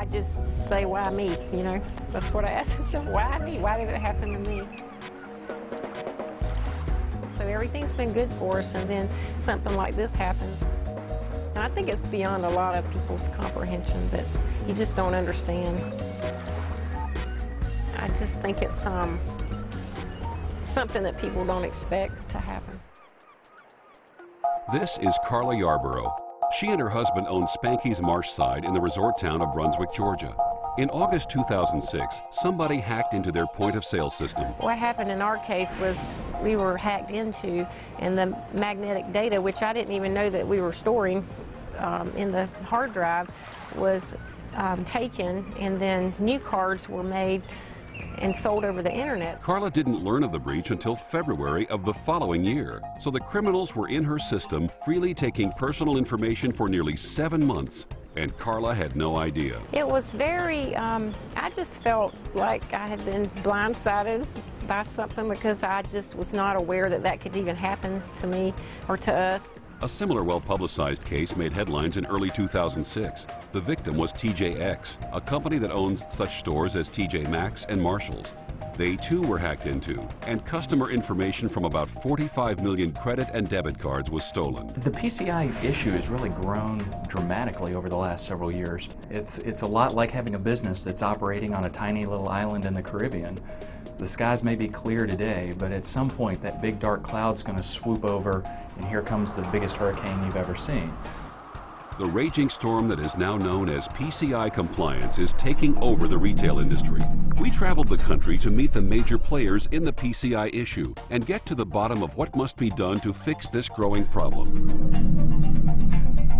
I just say, why me? You know, that's what I ask myself, why me? Why did it happen to me? So everything's been good for us, and then something like this happens. And I think it's beyond a lot of people's comprehension that you just don't understand. I just think it's something that people don't expect to happen. This is Carla Yarborough. She and her husband own Spanky's Marshside in the resort town of Brunswick, Georgia. In August 2006, somebody hacked into their point-of-sale system. What happened in our case was we were hacked into, and the magnetic data, which I didn't even know that we were storing in the hard drive, was taken, and then new cards were made and sold over the internet. Carla didn't learn of the breach until February of the following year, so the criminals were in her system, freely taking personal information for nearly 7 months, and Carla had no idea. It was very, I just felt like I had been blindsided by something, because I just was not aware that that could even happen to me or to us. A similar well-publicized case made headlines in early 2006. The victim was TJX, a company that owns such stores as TJ Maxx and Marshalls. They too were hacked into, and customer information from about 45 million credit and debit cards was stolen. The PCI issue has really grown dramatically over the last several years. It's a lot like having a business that's operating on a tiny little island in the Caribbean. The skies may be clear today, but at some point that big dark cloud's going to swoop over, and here comes the biggest hurricane you've ever seen. The raging storm that is now known as PCI compliance is taking over the retail industry. We traveled the country to meet the major players in the PCI issue and get to the bottom of what must be done to fix this growing problem.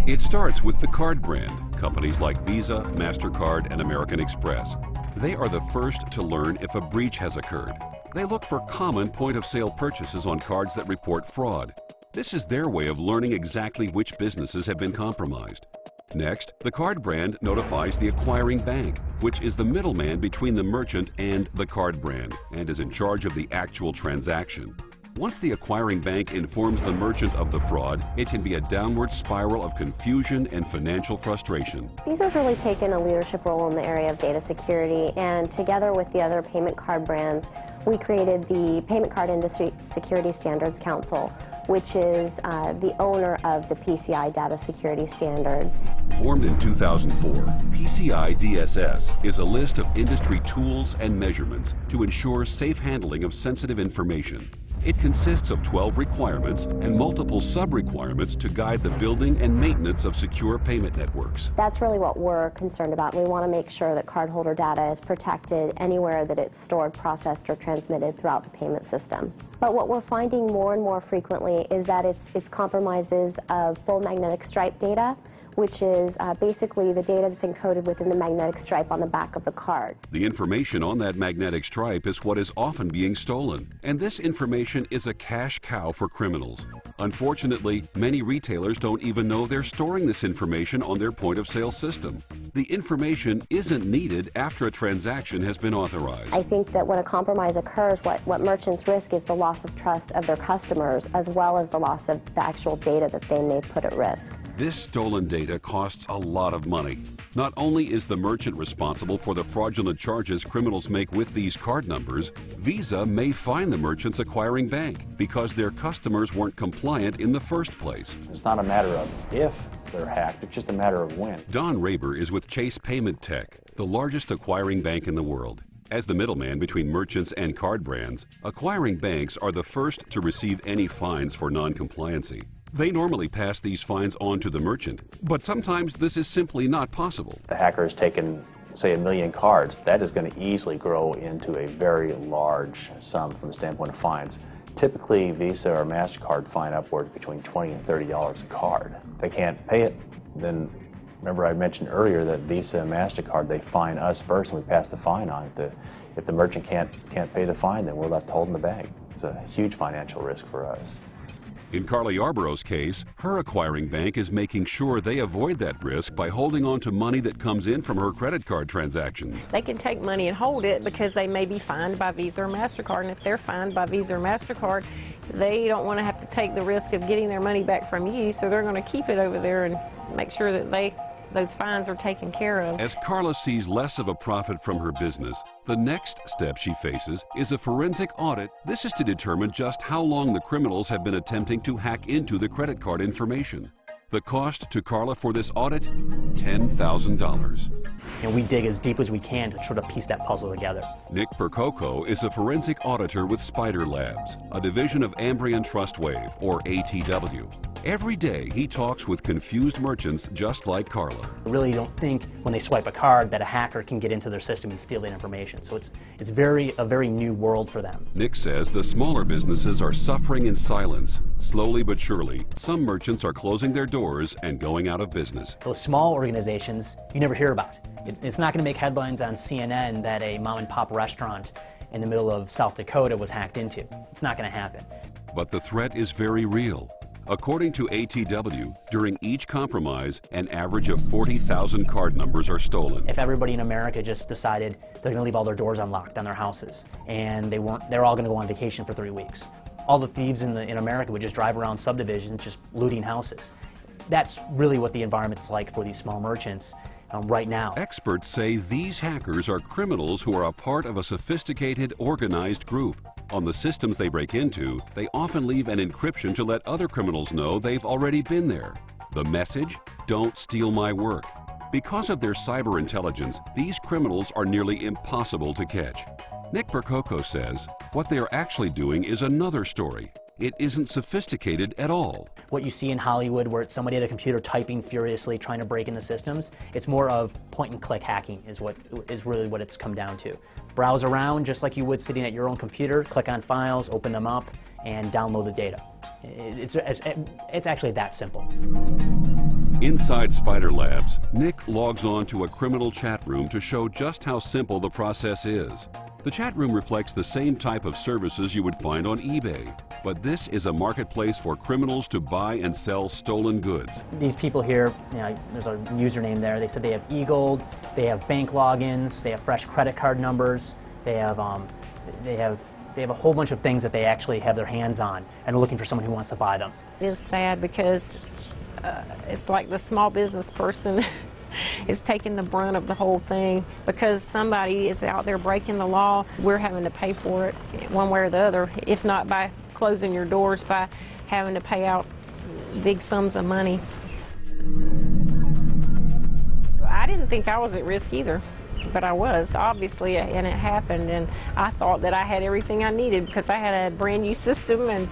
It starts with the card brand, companies like Visa, MasterCard, and American Express. They are the first to learn if a breach has occurred. They look for common point-of-sale purchases on cards that report fraud. This is their way of learning exactly which businesses have been compromised. Next, the card brand notifies the acquiring bank, which is the middleman between the merchant and the card brand, and is in charge of the actual transaction. Once the acquiring bank informs the merchant of the fraud, it can be a downward spiral of confusion and financial frustration. Visa's really taken a leadership role in the area of data security, and together with the other payment card brands, we created the Payment Card Industry Security Standards Council, which is the owner of the PCI data security standards. Formed in 2004, PCI DSS is a list of industry tools and measurements to ensure safe handling of sensitive information. It consists of 12 requirements and multiple sub-requirements to guide the building and maintenance of secure payment networks. That's really what we're concerned about. We want to make sure that cardholder data is protected anywhere that it's stored, processed, or transmitted throughout the payment system. But what we're finding more and more frequently is that it's compromises of full magnetic stripe data, which is basically the data that's encoded within the magnetic stripe on the back of the card. The information on that magnetic stripe is what is often being stolen, and this information is a cash cow for criminals. Unfortunately, many retailers don't even know they're storing this information on their point-of-sale system. The information isn't needed after a transaction has been authorized. I think that when a compromise occurs, what merchants risk is the loss of trust of their customers, as well as the loss of the actual data that they may put at risk. This stolen data costs a lot of money. Not only is the merchant responsible for the fraudulent charges criminals make with these card numbers, Visa may fine the merchant's acquiring bank because their customers weren't compliant in the first place. It's not a matter of if they're hacked, it's just a matter of when. Don Raber is with Chase Payment Tech, the largest acquiring bank in the world. As the middleman between merchants and card brands, acquiring banks are the first to receive any fines for non-compliancy. They normally pass these fines on to the merchant, but sometimes this is simply not possible. The hacker has taken, say, 1 million cards. That is going to easily grow into a very large sum from the standpoint of fines. Typically, Visa or MasterCard fine upwards between $20 and $30 a card. If they can't pay it, then remember I mentioned earlier that Visa and MasterCard, they fine us first and we pass the fine on. If the merchant can't pay the fine, then we're left holding the bag. It's a huge financial risk for us. In Carla Yarborough's case, her acquiring bank is making sure they avoid that risk by holding on to money that comes in from her credit card transactions. They can take money and hold it because they may be fined by Visa or MasterCard, and if they're fined by Visa or MasterCard, they don't want to have to take the risk of getting their money back from you, so they're going to keep it over there and make sure that they those fines are taken care of. As Carla sees less of a profit from her business, the next step she faces is a forensic audit. This is to determine just how long the criminals have been attempting to hack into the credit card information. The cost to Carla for this audit? $10,000. And we dig as deep as we can to try to piece that puzzle together. Nick Percoco is a forensic auditor with Spider Labs, a division of Ambrian Trustwave, or ATW. Every day he talks with confused merchants just like Carla. I really don't think when they swipe a card that a hacker can get into their system and steal that information. So it's a very new world for them. Nick says the smaller businesses are suffering in silence. Slowly but surely, some merchants are closing their doors and going out of business. Those small organizations you never hear about. It's not going to make headlines on CNN that a mom and pop restaurant in the middle of South Dakota was hacked into. It's not going to happen. But the threat is very real. According to ATW, during each compromise, an average of 40,000 card numbers are stolen. If everybody in America just decided they're going to leave all their doors unlocked on their houses, and they're all going to go on vacation for 3 weeks, all the thieves in America would just drive around subdivisions just looting houses. That's really what the environment's like for these small merchants right now. Experts say these hackers are criminals who are a part of a sophisticated, organized group. On the systems they break into, they often leave an encryption to let other criminals know they've already been there. The message? Don't steal my work. Because of their cyber intelligence, these criminals are nearly impossible to catch. Nick Percoco says what they are actually doing is another story. It isn't sophisticated at all. What you see in Hollywood, where it's somebody at a computer typing furiously trying to break into systems, it's more of point-and-click hacking is really what it's come down to. Browse around just like you would sitting at your own computer, click on files, open them up, and download the data. It's actually that simple. Inside Spider Labs, Nick logs on to a criminal chat room to show just how simple the process is. The chat room reflects the same type of services you would find on eBay, but this is a marketplace for criminals to buy and sell stolen goods. These people here, there's a username there. They said they have e-gold, they have bank logins, they have fresh credit card numbers, they have a whole bunch of things that they actually have their hands on and are looking for someone who wants to buy them. It is sad because it's like the small business person is taking the brunt of the whole thing because somebody is out there breaking the law. We're having to pay for it one way or the other, if not by closing your doors, by having to pay out big sums of money. I didn't think I was at risk either, but I was, obviously, and it happened, and I thought that I had everything I needed because I had a brand new system and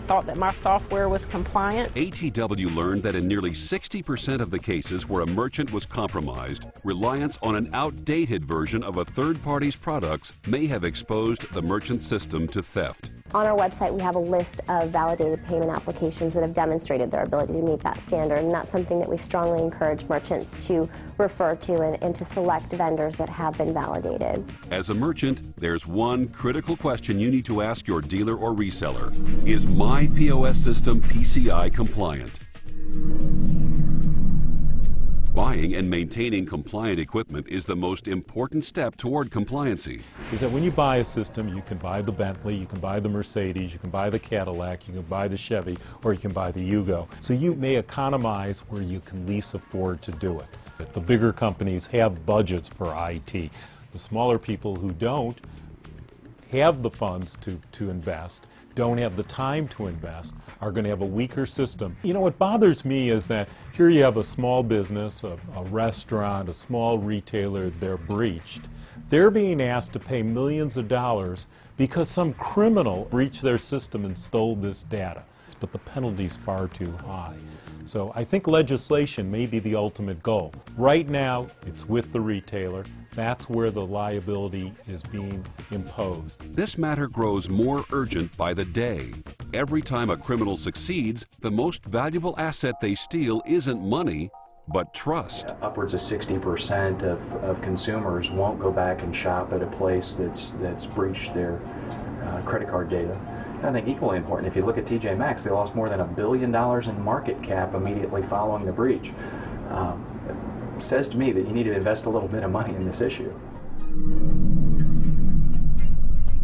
thought that my software was compliant. ATW learned that in nearly 60% of the cases where a merchant was compromised, reliance on an outdated version of a third party's products may have exposed the merchant's system to theft. On our website, we have a list of validated payment applications that have demonstrated their ability to meet that standard, and that's something that we strongly encourage merchants to refer to and to select vendors that have been validated. As a merchant, there's one critical question you need to ask your dealer or reseller. Is my POS system PCI compliant? Buying and maintaining compliant equipment is the most important step toward compliancy. Is that when you buy a system, you can buy the Bentley, you can buy the Mercedes, you can buy the Cadillac, you can buy the Chevy, or you can buy the Yugo. So you may economize where you can least afford to do it. The bigger companies have budgets for IT. The smaller people who don't have the funds to invest, don't have the time to invest, are going to have a weaker system. You know, what bothers me is that here you have a small business, a restaurant, a small retailer, they're breached. They're being asked to pay millions of dollars because some criminal breached their system and stole this data. But the penalty's far too high. So I think legislation may be the ultimate goal. Right now, it's with the retailer. That's where the liability is being imposed. This matter grows more urgent by the day. Every time a criminal succeeds, the most valuable asset they steal isn't money, but trust. Upwards of 60% of consumers won't go back and shop at a place that's breached their credit card data. I think equally important, if you look at TJ Maxx, they lost more than $1 billion in market cap immediately following the breach. It says to me that you need to invest a little bit of money in this issue.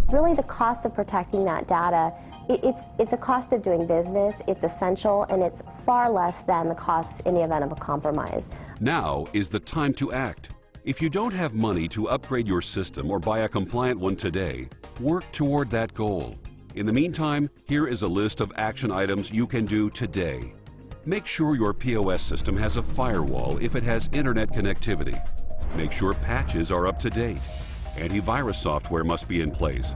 Really, the cost of protecting that data, it's a cost of doing business, it's essential, and it's far less than the cost in the event of a compromise. Now is the time to act. If you don't have money to upgrade your system or buy a compliant one today, work toward that goal. In the meantime, here is a list of action items you can do today. Make sure your POS system has a firewall if it has internet connectivity. Make sure patches are up to date. Antivirus software must be in place.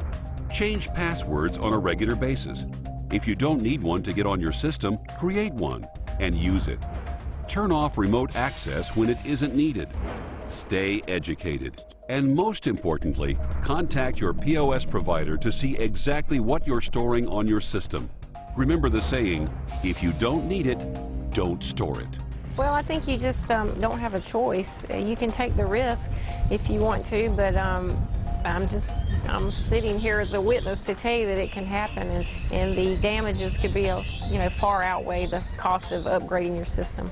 Change passwords on a regular basis. If you don't need one to get on your system, create one and use it. Turn off remote access when it isn't needed. Stay educated. And most importantly, contact your POS provider to see exactly what you're storing on your system. Remember the saying, if you don't need it, don't store it. Well, I think you just don't have a choice. You can take the risk if you want to, but I'm sitting here as a witness to tell you that it can happen, and the damages could be, far outweigh the cost of upgrading your system.